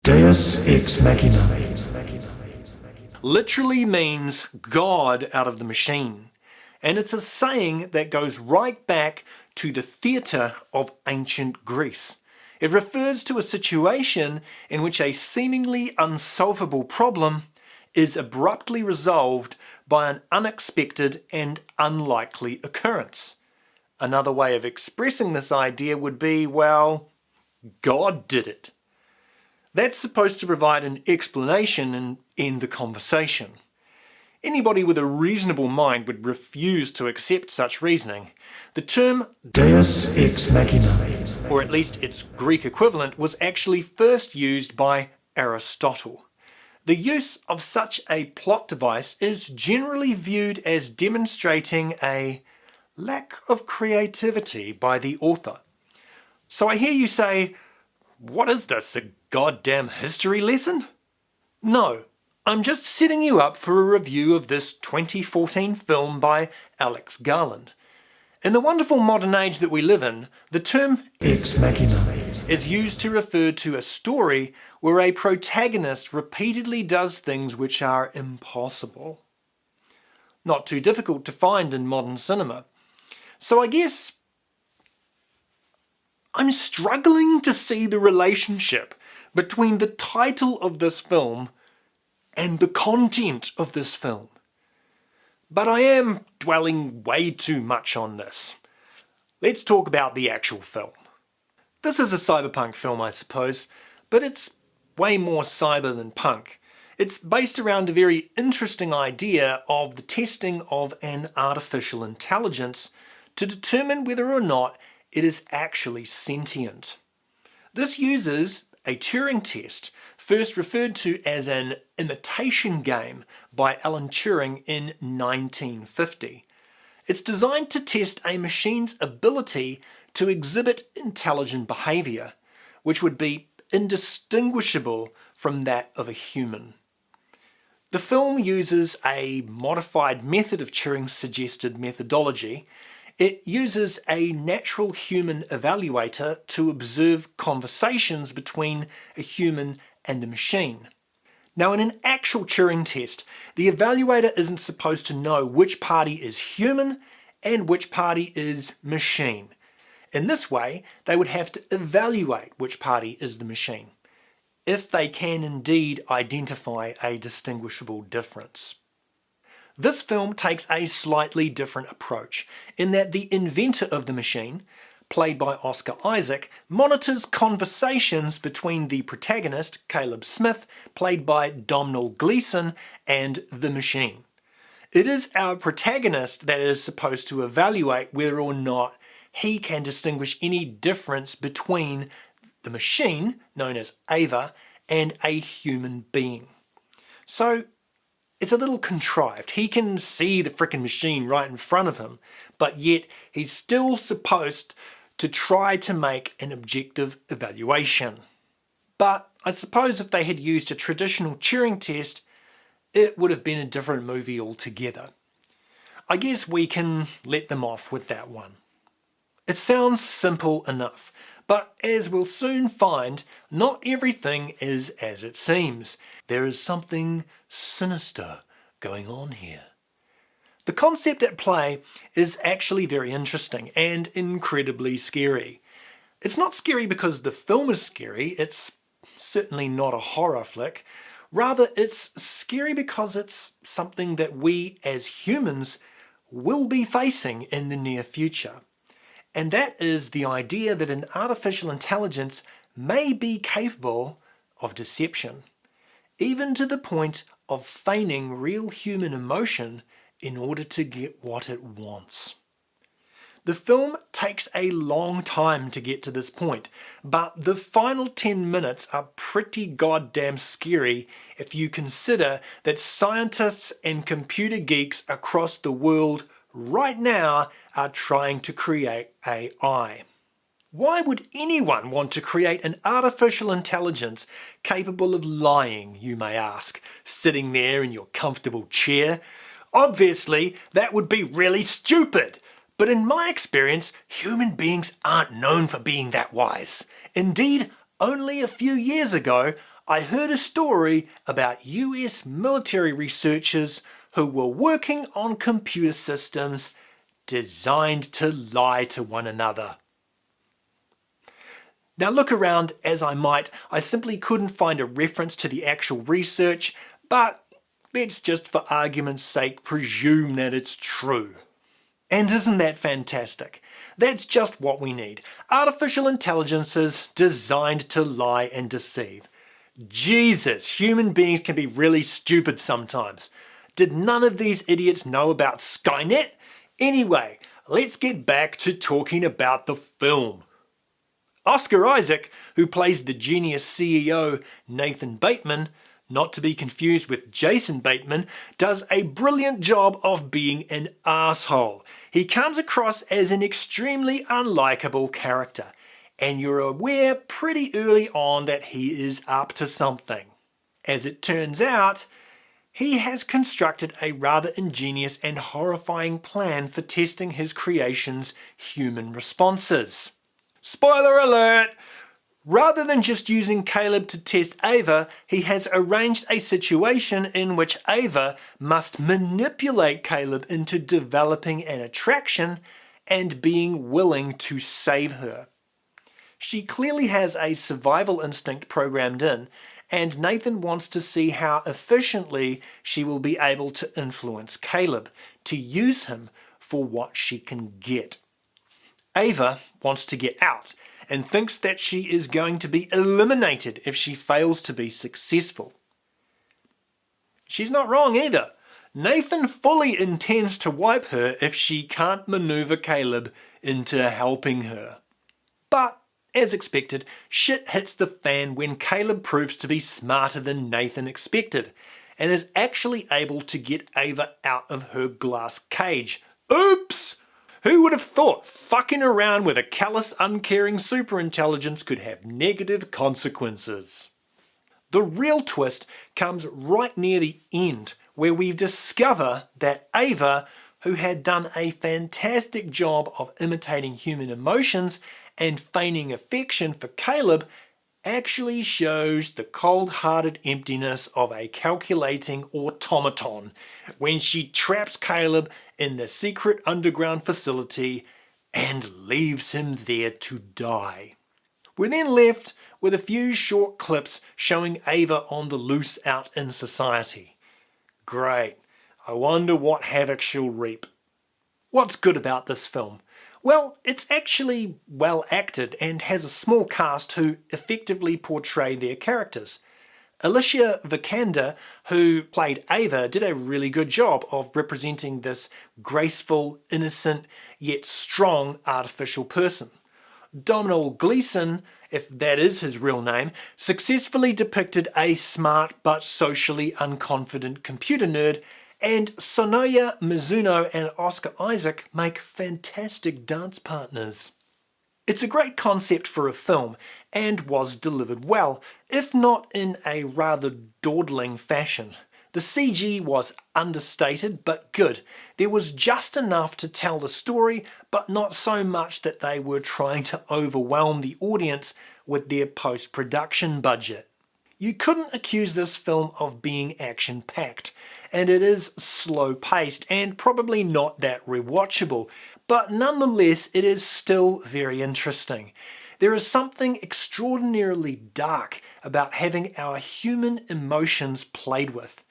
Deus Ex Machina literally means God out of the machine, and it's a saying that goes right back to the theatre of ancient Greece. It refers to a situation in which a seemingly unsolvable problem is abruptly resolved by an unexpected and unlikely occurrence. Another way of expressing this idea would be, well, God did it. That's supposed to provide an explanation and end the conversation. Anybody with a reasonable mind would refuse to accept such reasoning. The term Deus Ex Machina, or at least its Greek equivalent, was actually first used by Aristotle. The use of such a plot device is generally viewed as demonstrating a lack of creativity by the author. So I hear you say, what is this, a goddamn history lesson? No, I'm just setting you up for a review of this 2014 film by Alex Garland. In the wonderful modern age that we live in, the term Ex Machina, is used to refer to a story where a protagonist repeatedly does things which are impossible. Not too difficult to find in modern cinema. So I guess I'm struggling to see the relationship between the title of this film and the content of this film. But I am dwelling way too much on this. Let's talk about the actual film. This is a cyberpunk film, I suppose, but it's way more cyber than punk. It's based around a very interesting idea of the testing of an artificial intelligence to determine whether or not it is actually sentient. This uses a Turing test, first referred to as an imitation game by Alan Turing in 1950. It's designed to test a machine's ability to exhibit intelligent behaviour, which would be indistinguishable from that of a human. The film uses a modified method of Turing's suggested methodology. It uses a natural human evaluator to observe conversations between a human and a machine. Now, in an actual Turing test, the evaluator isn't supposed to know which party is human and which party is machine. In this way, they would have to evaluate which party is the machine, if they can indeed identify a distinguishable difference. This film takes a slightly different approach, in that the inventor of the machine, played by Oscar Isaac, monitors conversations between the protagonist, Caleb Smith, played by Domhnall Gleeson, and the machine. It is our protagonist that is supposed to evaluate whether or not he can distinguish any difference between the machine, known as Ava, and a human being. So, it's a little contrived. He can see the frickin' machine right in front of him, but yet he's still supposed to try to make an objective evaluation. But I suppose if they had used a traditional Turing test, it would have been a different movie altogether. I guess we can let them off with that one. It sounds simple enough, but as we'll soon find, not everything is as it seems. There is something sinister going on here. The concept at play is actually very interesting and incredibly scary. It's not scary because the film is scary, it's certainly not a horror flick. Rather, it's scary because it's something that we as humans will be facing in the near future. And that is the idea that an artificial intelligence may be capable of deception, even to the point of feigning real human emotion in order to get what it wants. The film takes a long time to get to this point, but the final 10 minutes are pretty goddamn scary if you consider that scientists and computer geeks across the world right now are trying to create AI. Why would anyone want to create an artificial intelligence capable of lying, you may ask, sitting there in your comfortable chair? Obviously, that would be really stupid. But in my experience, human beings aren't known for being that wise. Indeed, only a few years ago, I heard a story about US military researchers who were working on computer systems designed to lie to one another. Now look around as I might, I simply couldn't find a reference to the actual research, but let's just for argument's sake presume that it's true. And isn't that fantastic? That's just what we need. Artificial intelligences designed to lie and deceive. Jesus, human beings can be really stupid sometimes. Did none of these idiots know about Skynet? Anyway, let's get back to talking about the film. Oscar Isaac, who plays the genius CEO Nathan Bateman, not to be confused with Jason Bateman, does a brilliant job of being an asshole. He comes across as an extremely unlikable character, and you're aware pretty early on that he is up to something. As it turns out, he has constructed a rather ingenious and horrifying plan for testing his creation's human responses. Spoiler alert! Rather than just using Caleb to test Ava, he has arranged a situation in which Ava must manipulate Caleb into developing an attraction and being willing to save her. She clearly has a survival instinct programmed in, and Nathan wants to see how efficiently she will be able to influence Caleb, to use him for what she can get. Ava wants to get out and thinks that she is going to be eliminated if she fails to be successful. She's not wrong either. Nathan fully intends to wipe her if she can't maneuver Caleb into helping her. But, as expected, shit hits the fan when Caleb proves to be smarter than Nathan expected and is actually able to get Ava out of her glass cage. Oops! Who would have thought fucking around with a callous, uncaring superintelligence could have negative consequences? The real twist comes right near the end, where we discover that Ava, who had done a fantastic job of imitating human emotions and feigning affection for Caleb, actually shows the cold-hearted emptiness of a calculating automaton when she traps Caleb in the secret underground facility and leaves him there to die. We're then left with a few short clips showing Ava on the loose out in society. Great. I wonder what havoc she'll reap. What's good about this film? Well, it's actually well acted and has a small cast who effectively portray their characters. Alicia Vikander, who played Ava, did a really good job of representing this graceful, innocent, yet strong artificial person. Domhnall Gleeson, if that is his real name, successfully depicted a smart but socially unconfident computer nerd, and Sonoya Mizuno and Oscar Isaac make fantastic dance partners. It's a great concept for a film, and was delivered well, if not in a rather dawdling fashion. The CG was understated but good. There was just enough to tell the story, but not so much that they were trying to overwhelm the audience with their post-production budget. You couldn't accuse this film of being action-packed, and it is slow-paced and probably not that rewatchable, but nonetheless it is still very interesting. There is something extraordinarily dark about having our human emotions played with,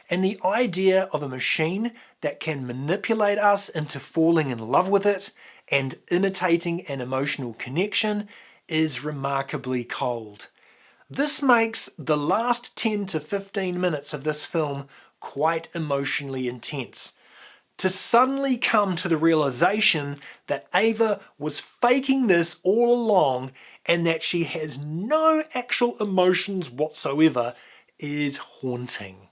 and the idea of a machine that can manipulate us into falling in love with it and imitating an emotional connection is remarkably cold. This makes the last 10 to 15 minutes of this film quite emotionally intense. To suddenly come to the realization that Ava was faking this all along and that she has no actual emotions whatsoever is haunting.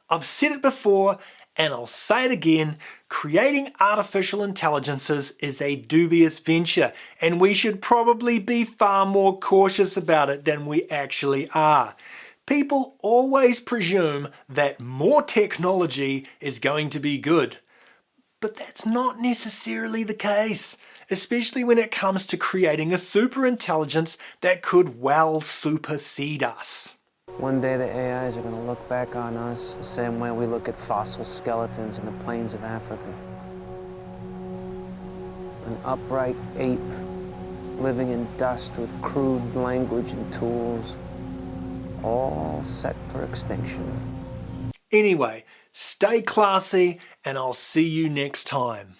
I've said it before and I'll say it again, creating artificial intelligences is a dubious venture and we should probably be far more cautious about it than we actually are. People always presume that more technology is going to be good, but that's not necessarily the case, especially when it comes to creating a superintelligence that could well supersede us. One day the AIs are going to look back on us the same way we look at fossil skeletons in the plains of Africa. An upright ape living in dust with crude language and tools, all set for extinction. Anyway, stay classy and I'll see you next time.